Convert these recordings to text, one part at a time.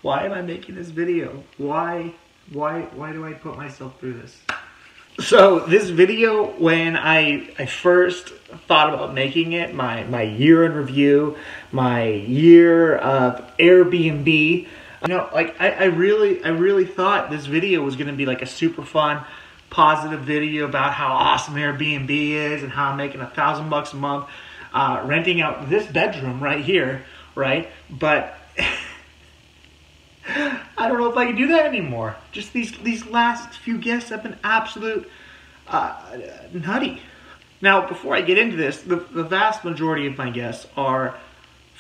Why am I making this video? Why do I put myself through this? So this video, when I first thought about making it, my year in review, my year of Airbnb, you know, like I really thought this video was gonna be like a super fun, positive video about how awesome Airbnb is and how I'm making $1,000 a month renting out this bedroom right here, right? But I don't know if I can do that anymore. Just these last few guests have been absolute nutty. Now, before I get into this, the vast majority of my guests are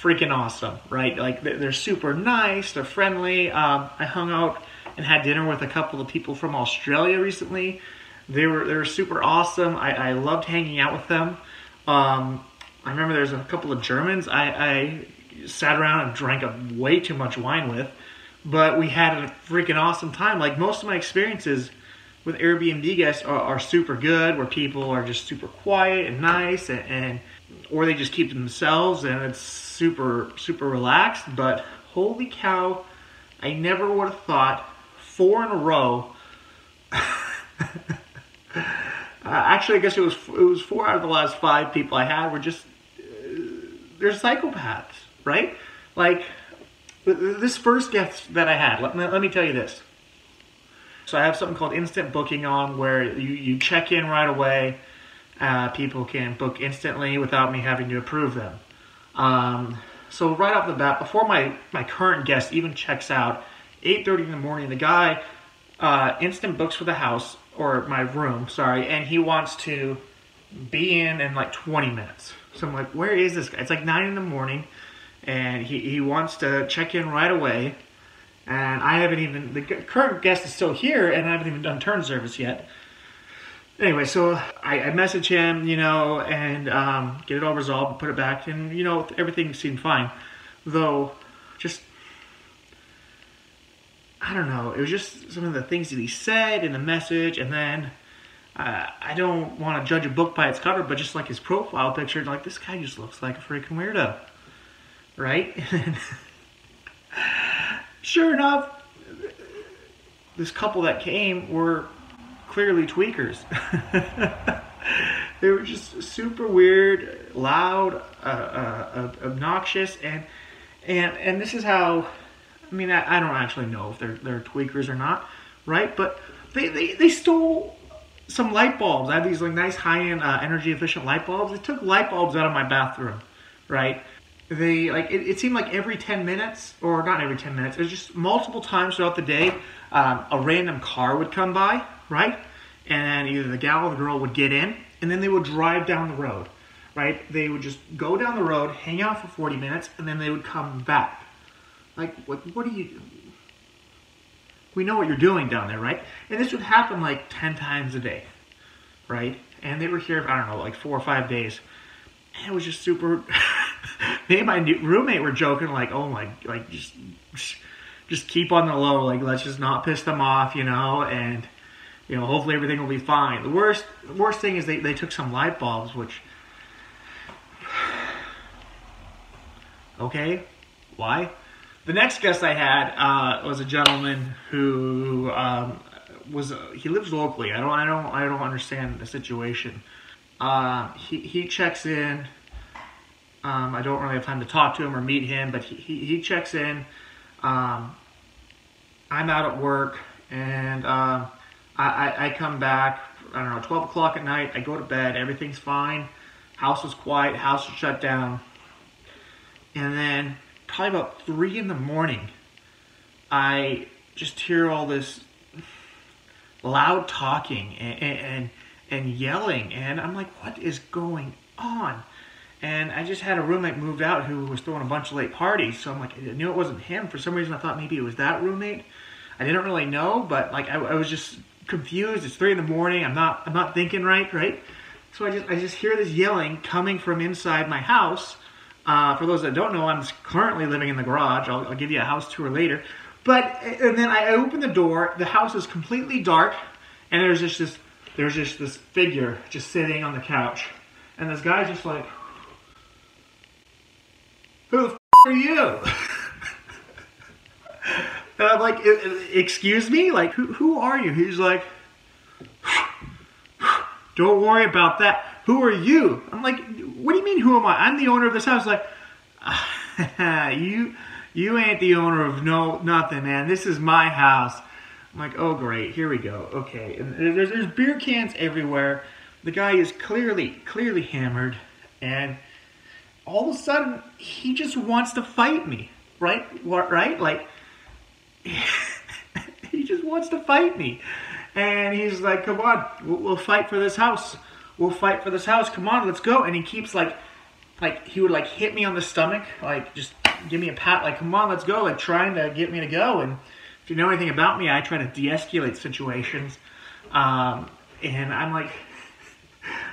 freaking awesome, right? Like they're super nice, they're friendly. I hung out and had dinner with a couple of people from Australia recently. They were super awesome. I loved hanging out with them. I remember there's a couple of Germans I sat around and drank way too much wine with, but we had a freaking awesome time. Like most of my experiences with Airbnb guests are super good, where people are just super quiet and nice, and or they just keep to themselves and it's super relaxed. But holy cow, I never would have thought 4 in a row. Actually, I guess it was 4 out of the last 5 people I had were just they're psychopaths, right? Like this first guest that I had. Let me tell you this. So I have something called instant booking on, where you check in right away. People can book instantly without me having to approve them. So right off the bat, before my current guest even checks out, 8:30 in the morning, the guy instant books for the house, or my room, sorry, and he wants to be in like 20 minutes. So I'm like, where is this guy? It's like 9 in the morning, and he wants to check in right away. And I haven't even, the current guest is still here, and I haven't even done turn service yet. Anyway, so I message him, you know, and get it all resolved, put it back, and, you know, everything seemed fine. Though, just, I don't know, it was just some of the things that he said in the message, and then I don't want to judge a book by its cover, but just like his profile picture, like, this guy just looks like a freaking weirdo, right? Sure enough, this couple that came were clearly tweakers. They were just super weird, loud, obnoxious, and this is how, I mean, I don't actually know if they're tweakers or not, right? But they stole some light bulbs. I have these like nice high-end energy efficient light bulbs. They took light bulbs out of my bathroom, right? They, like, it seemed like every 10 minutes, or not every 10 minutes, it was just multiple times throughout the day, a random car would come by, right? And either the gal or the girl would get in, and then they would drive down the road, right? They would just go down the road, hang out for 40 minutes, and then they would come back. Like, what are you... We know what you're doing down there, right? And this would happen like 10 times a day, right? And they were here, I don't know, like 4 or 5 days. And it was just super... Me and my roommate were joking, like, oh my, like, just keep on the low, like, let's just not piss them off, you know, and, you know, hopefully everything will be fine. The worst thing is they took some light bulbs, which, okay, why? The next guest I had was a gentleman who he lives locally. I don't understand the situation. He checks in. I don't really have time to talk to him or meet him, but he checks in. I'm out at work, and I come back, I don't know, 12 o'clock at night. I go to bed. Everything's fine. House is quiet. House is shut down. And then probably about 3 in the morning, I just hear all this loud talking and yelling, and I'm like, what is going on? And I just had a roommate moved out who was throwing a bunch of late parties, so I'm like, I knew it wasn't him. For some reason, I thought maybe it was that roommate. I didn't really know, but like I was just confused. It's 3 in the morning. I'm not thinking right? So I just hear this yelling coming from inside my house. For those that don't know, I'm currently living in the garage. I'll give you a house tour later. And then I open the door. The house is completely dark, and there's just this figure just sitting on the couch, and this guy's just like, "Who the f*** are you?" And I'm like, excuse me? Like, who are you? He's like, don't worry about that. Who are you? I'm like, what do you mean, who am I? I'm the owner of this house. Like, you ain't the owner of nothing, man. This is my house. I'm like, oh, great. Here we go. Okay. And there's beer cans everywhere. The guy is clearly hammered. And all of a sudden, he just wants to fight me. Right? Right? Like, he just wants to fight me. And he's like, come on, we'll fight for this house. We'll fight for this house. Come on, let's go. And he keeps like he would like hit me on the stomach, like just give me a pat, like, come on, let's go, like trying to get me to go. And if you know anything about me, I try to de-escalate situations. And I'm like,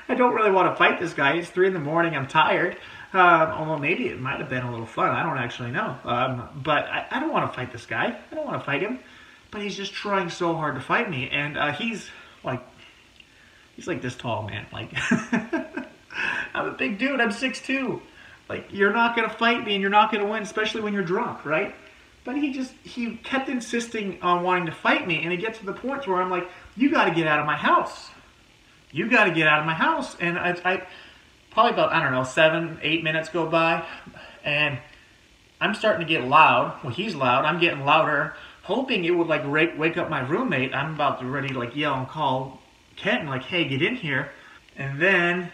I don't really want to fight this guy. It's 3 in the morning. I'm tired. Although maybe it might have been a little fun. I don't actually know. But I don't want to fight this guy. I don't want to fight him. But he's just trying so hard to fight me. And he's like this tall, man. Like, I'm a big dude. I'm 6'2". Like, you're not going to fight me and you're not going to win, especially when you're drunk, right? But he kept insisting on wanting to fight me. And it gets to the point where I'm like, you got to get out of my house. You got to get out of my house. And I probably about, I don't know, 7, 8 minutes go by. And I'm starting to get loud. Well, he's loud. I'm getting louder, hoping it would like wake up my roommate. I'm about to ready to like yell and call Ken, like, hey, get in here. And then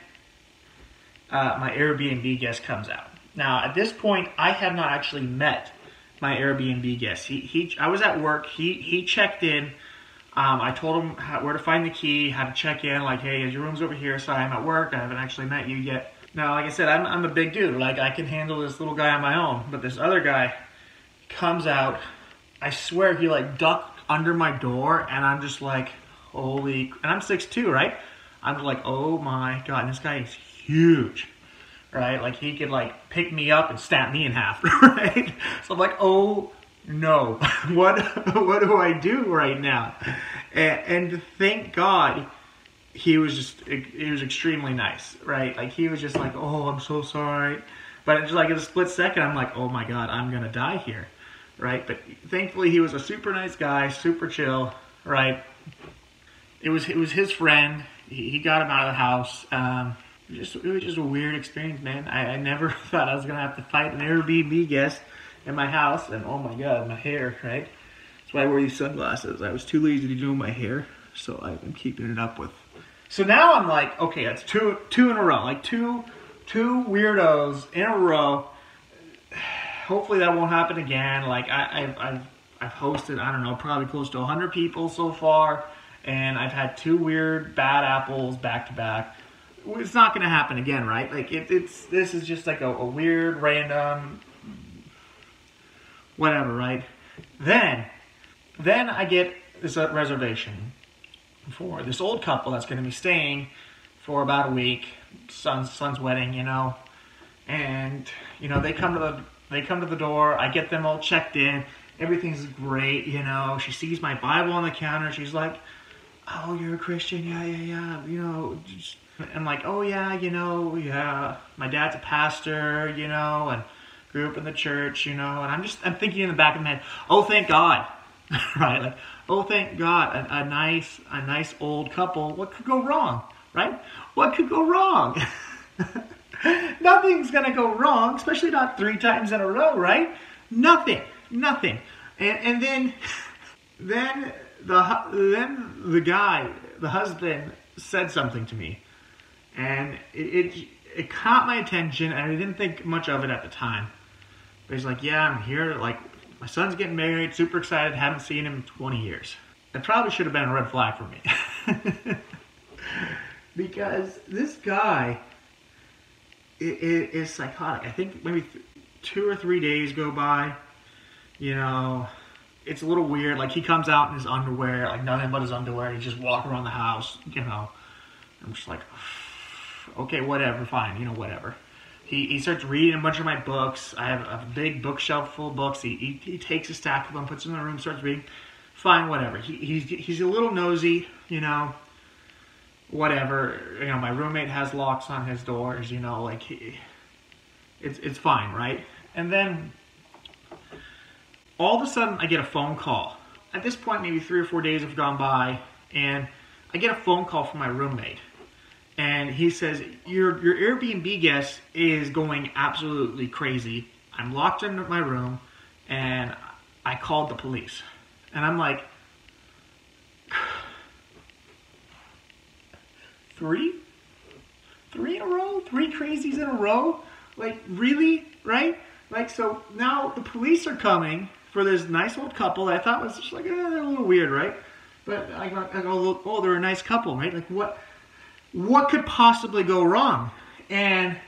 my Airbnb guest comes out. Now, at this point, I have not actually met my Airbnb guest. I was at work. He checked in. I told him where to find the key, how to check in. Like, hey, your room's over here. Sorry, I'm at work. I haven't actually met you yet. Now, like I said, I'm a big dude. Like, I can handle this little guy on my own. But this other guy comes out. I swear he like ducked under my door, and I'm just like, holy. And I'm 6'2", right? I'm like, oh my God. And this guy is huge, right? Like, he could like pick me up and snap me in half, right? So I'm like, oh no, what do I do right now? And thank God he was extremely nice, right? Like, he was just like, oh, I'm so sorry. But just like in a split second, I'm like, oh my God, I'm gonna die here, right? But thankfully he was a super nice guy, super chill, right? It was his friend. He got him out of the house. It was just a weird experience, man. I never thought I was gonna have to fight an Airbnb guest in my house. And oh my God, my hair, right? That's why I wear these sunglasses. I was too lazy to do my hair, so I've been keeping it up with. So now I'm like, okay, that's two in a row. Like two weirdos in a row. Hopefully that won't happen again. Like, I've hosted, I don't know, probably close to 100 people so far, and I've had 2 weird bad apples back to back. It's not going to happen again, right? Like, this is just like a weird, random, whatever, right? Then I get this reservation for this old couple that's going to be staying for about a week. Son's wedding, you know, and you know they come to the door. I get them all checked in. Everything's great, you know. She sees my Bible on the counter. She's like, "Oh, you're a Christian? Yeah. You know." I'm like, "Oh yeah, you know, yeah. My dad's a pastor, you know, and grew up in the church, you know." And I'm thinking in the back of my head, "Oh, thank God." Right? Like, oh, thank God, a nice old couple. What could go wrong, right? What could go wrong? Nothing's gonna go wrong, especially not 3 times in a row, right? Nothing. And then the guy, the husband, said something to me, and it caught my attention, and I didn't think much of it at the time. But he's like, "Yeah, I'm here, like, my son's getting married, super excited, haven't seen him in 20 years. That probably should have been a red flag for me. Because this guy is psychotic. I think maybe 2 or 3 days go by, you know, it's a little weird. Like, he comes out in his underwear, like nothing but his underwear. He's just walking around the house, you know. I'm just like, okay, whatever, fine, you know, whatever. He starts reading a bunch of my books. I have a big bookshelf full of books. He takes a stack of them, puts them in the room, starts reading. Fine, whatever. He's a little nosy, you know. Whatever. You know, my roommate has locks on his doors, you know, like it's fine, right? And then all of a sudden I get a phone call. At this point, maybe 3 or 4 days have gone by, and I get a phone call from my roommate. And he says, your Airbnb guest is going absolutely crazy. I'm locked in my room, and I called the police. And I'm like, three in a row? 3 crazies in a row? Like, really? Right? Like, so now the police are coming for this nice old couple that I thought was just like, they're a little weird, right? But I go, oh, they're a nice couple, right? Like, what could possibly go wrong? And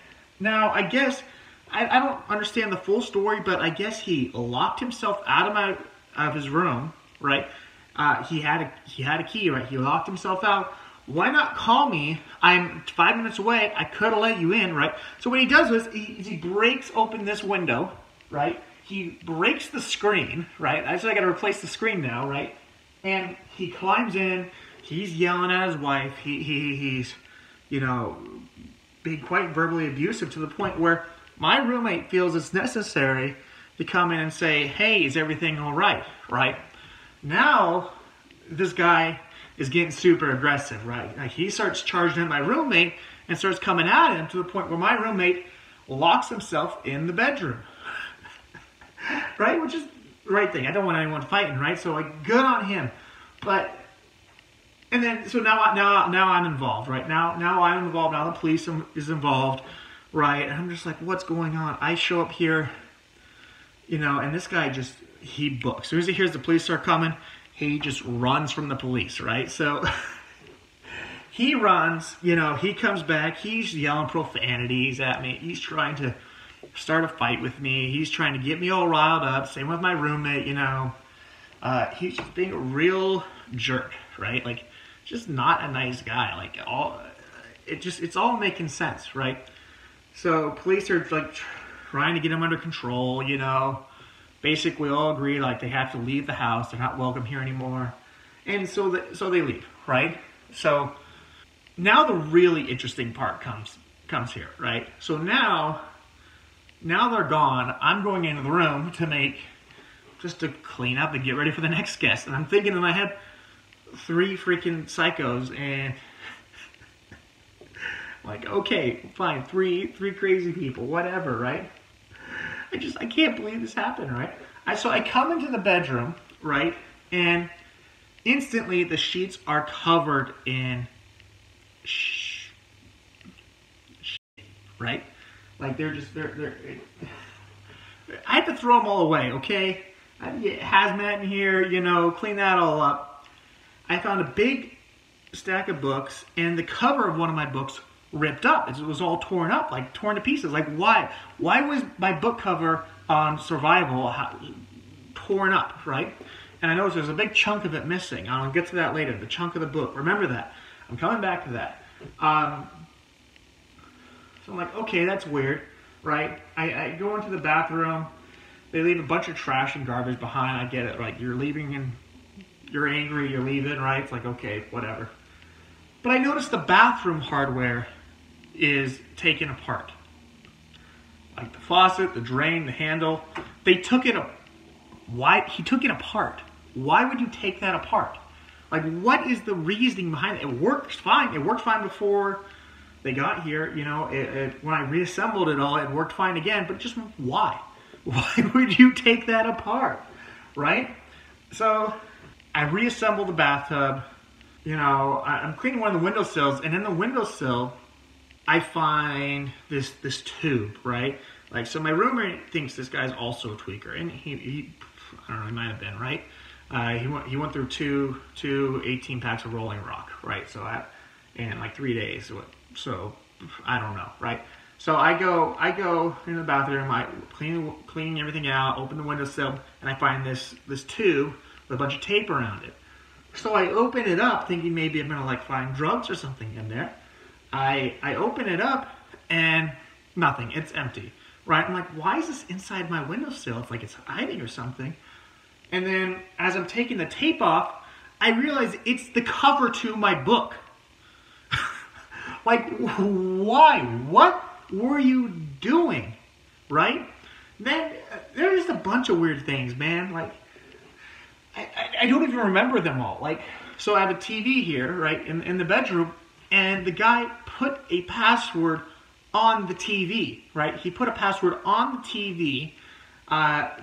now, I guess, I don't understand the full story, but I guess he locked himself out of his room, right? He had a key, right? He locked himself out. Why not call me? I'm 5 minutes away. I could have let you in, right? So what he does is he breaks open this window, right? He breaks the screen, right? I got to replace the screen now, right? And he climbs in. He's yelling at his wife. He's, you know, being quite verbally abusive to the point where my roommate feels it's necessary to come in and say, hey, is everything all right, right? Now, this guy is getting super aggressive, right? Like, he starts charging at my roommate and starts coming at him to the point where my roommate locks himself in the bedroom. Right? Which is the right thing. I don't want anyone fighting, right? So, like, good on him. But, and then, so now I'm involved, right? Now I'm involved. Now the police is involved, right? And I'm just like, what's going on? I show up here, you know, and this guy just, he books. As soon as he hears the police are coming, he just runs from the police, right? So he runs, you know, he comes back, he's yelling profanities at me. He's trying to start a fight with me. He's trying to get me all riled up. Same with my roommate, you know. He's just being a real jerk, right? Like, just not a nice guy. Like, it's all making sense, right? So police are like trying to get him under control, you know. Basically all agree like they have to leave the house. They're not welcome here anymore. And so they leave, right? So now the really interesting part comes here, right? So now they're gone. I'm going into the room just to clean up and get ready for the next guest. And I'm thinking in my head, 3 freaking psychos, and like, okay, fine, three crazy people, whatever, right? I can't believe this happened, right? So I come into the bedroom, right, and instantly the sheets are covered in right? Like, they're I had to throw them all away, okay? I had to get hazmat in here, you know, clean that all up. I found a big stack of books, and the cover of one of my books ripped up. It was all torn up, like torn to pieces. Like, why? Why was my book cover on survival torn up, right? And I noticed there's a big chunk of it missing. I'll get to that later, the chunk of the book. Remember that. I'm coming back to that. So I'm like, okay, that's weird, right? I go into the bathroom. They leave a bunch of trash and garbage behind. I get it. Like, you're leaving and you're angry, you're leaving, right? It's like, okay, whatever. But I noticed the bathroom hardware is taken apart. Like the faucet, the drain, the handle. They took it he took it apart. Why would you take that apart? Like, what is the reasoning behind it? It works fine. It worked fine before they got here. You know, when I reassembled it all, it worked fine again. But just why? Why would you take that apart, right? So I reassembled the bathtub. You know, I'm cleaning one of the windowsills, and in the windowsill, I find this tube, right? Like, so my roommate thinks this guy's also a tweaker, and he I don't know, he might have been, right? He went through two 18 packs of Rolling Rock, right? So in like 3 days. So I don't know, right? So I go in the bathroom, I clean everything out, open the windowsill, and I find this tube with a bunch of tape around it. So I open it up, thinking maybe I'm gonna like find drugs or something in there. I open it up and nothing. It's empty, right? I'm like, why is this inside my windowsill? It's like it's hiding or something. And then as I'm taking the tape off, I realize it's the cover to my book. Like, why? What were you doing, right? Then there's just a bunch of weird things, man. Like, I don't even remember them all. Like, so I have a TV here, right, in the bedroom, and the guy put a password on the TV, right? He put a password on the TV,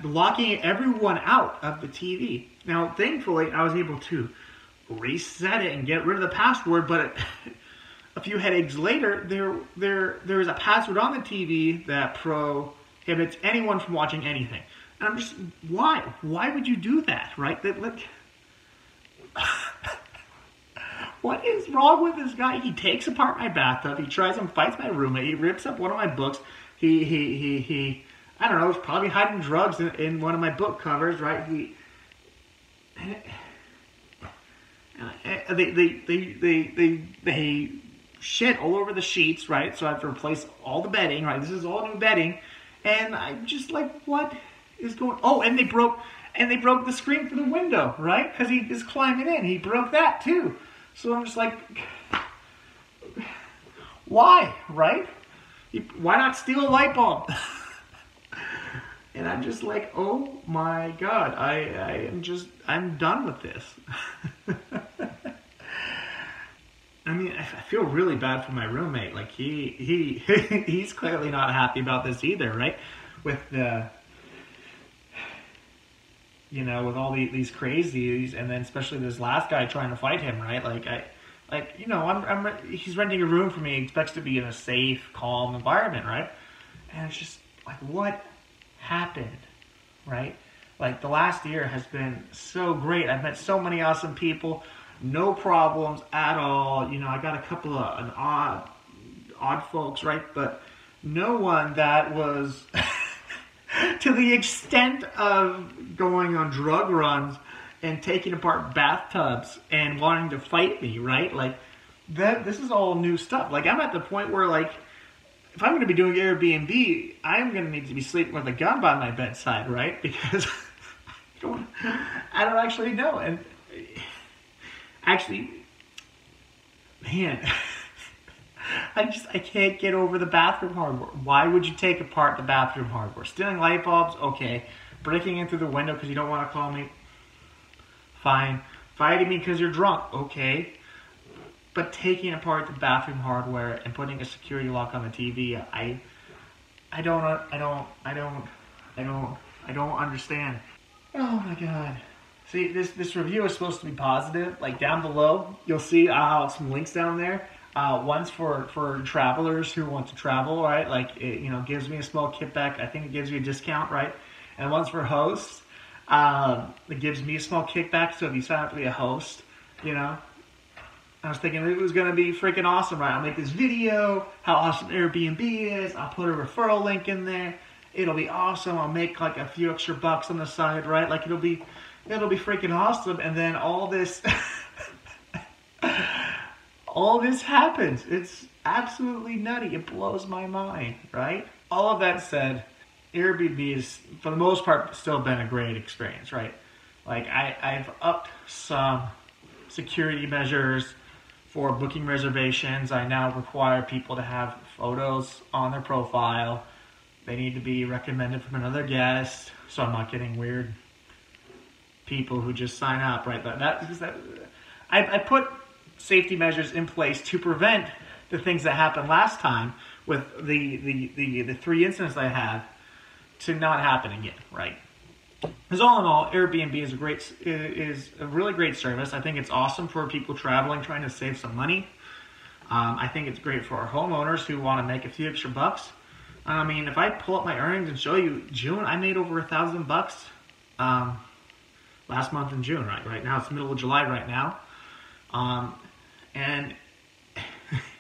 locking everyone out of the TV. Now, thankfully, I was able to reset it and get rid of the password, but a few headaches later, there is a password on the TV that prohibits anyone from watching anything. And I'm just, why? Why would you do that, right? What is wrong with this guy? He takes apart my bathtub. He tries and fights my roommate. He rips up one of my books. He I don't know, he's probably hiding drugs in one of my book covers, right? They shit all over the sheets, right? So I have to replace all the bedding, right? This is all new bedding. And I'm just like, what is going on? Oh, and they broke the screen for the window, right? Because he is climbing in. He broke that too. So I'm just like, why, right? Why not steal a light bulb? And I'm just like, oh my God, I'm done with this. I mean, I feel really bad for my roommate. Like he's clearly not happy about this either, right? With the, with all these crazies, and then especially this last guy trying to fight him, right? He's renting a room for me. He expects to be in a safe, calm environment, right? And it's just like, what happened, right? Like, the last year has been so great. I've met so many awesome people, no problems at all. I got a couple of odd folks, right? But no one that was to the extent of going on drug runs and taking apart bathtubs and wanting to fight me, right? Like, this is all new stuff. Like, I'm at the point where, like, if I'm going to be doing Airbnb, I'm going to need to be sleeping with a gun by my bedside, right? Because I don't actually know. And actually, man, I can't get over the bathroom hardware. Why would you take apart the bathroom hardware? Stealing light bulbs? Okay. Breaking in through the window because you don't want to call me? Fine. Fighting me because you're drunk? Okay. But taking apart the bathroom hardware and putting a security lock on the TV, I don't understand. Oh my God. See, this review is supposed to be positive. Like, down below, you'll see I'll have some links down there. One's for travelers who want to travel, right? Like, it, gives me a small kickback. I think it gives you a discount, right? And one's for hosts. It gives me a small kickback. So if you sign up to be a host, I was thinking it was going to be freaking awesome, right? I'll make this video, how awesome Airbnb is. I'll put a referral link in there. It'll be awesome. I'll make like a few extra bucks on the side, right? Like, it'll be freaking awesome. And then all this, all this happens. It's absolutely nutty. It blows my mind, right? All of that said, Airbnb is, for the most part, still been a great experience, right? Like, I've upped some security measures for booking reservations. I now require people to have photos on their profile. They need to be recommended from another guest, so I'm not getting weird people who just sign up, right? I put safety measures in place to prevent the things that happened last time with the 3 incidents I had to not happen again, right? Because all in all, Airbnb is a really great service. I think it's awesome for people traveling, trying to save some money. I think it's great for our homeowners who want to make a few extra bucks. I mean, if I pull up my earnings and show you June, I made over $1,000 last month in June. Right now it's the middle of July right now, and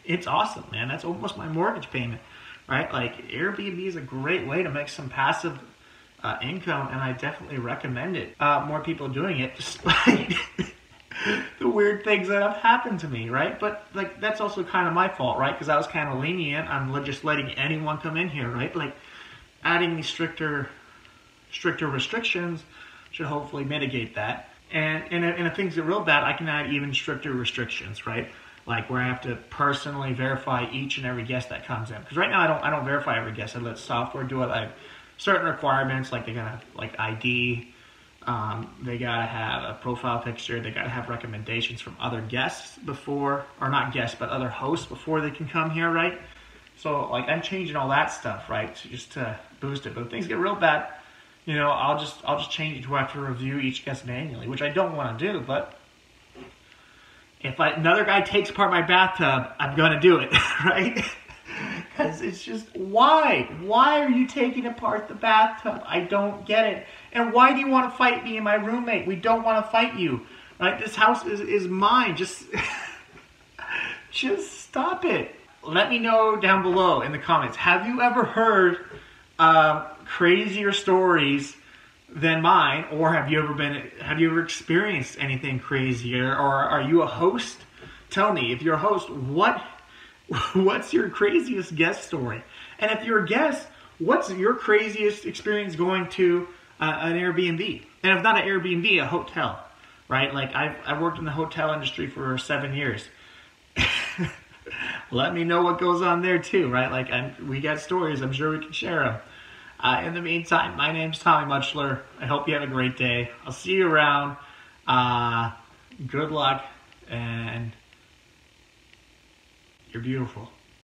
it's awesome, man. That's almost my mortgage payment, right? Like, Airbnb is a great way to make some passive income, and I definitely recommend it. More people doing it, despite the weird things that have happened to me, right? But, like, that's also kind of my fault, right? Because I was kind of lenient on just letting anyone come in here, right? Like, adding these stricter restrictions should hopefully mitigate that. And if things get real bad, I can add even stricter restrictions, right? Like, where I have to personally verify each and every guest that comes in. Because right now I don't verify every guest. I let software do it. I have certain requirements, like they gotta have like ID, they gotta have a profile picture, they gotta have recommendations from other guests before, or not guests, but other hosts before they can come here, right? So like I'm changing all that stuff, right, just to boost it. But if things get real bad, you know, I'll just change it to have to review each guest manually, which I don't want to do. But if another guy takes apart my bathtub, I'm gonna do it, right? Because it's just, why? Why are you taking apart the bathtub? I don't get it. And why do you want to fight me and my roommate? We don't want to fight you, right? This house is mine. Just stop it. Let me know down below in the comments. Have you ever heard crazier stories than mine, or have you ever experienced anything crazier? Or are you a host? Tell me, if you're a host, what's your craziest guest story? And if you're a guest, what's your craziest experience going to an Airbnb? And if not an Airbnb, a hotel, right? Like I've worked in the hotel industry for 7 years. Let me know what goes on there too, right? Like we got stories, I'm sure we can share them. In the meantime, my name's Tommy Mutchler. I hope you have a great day. I'll see you around. Good luck, and you're beautiful.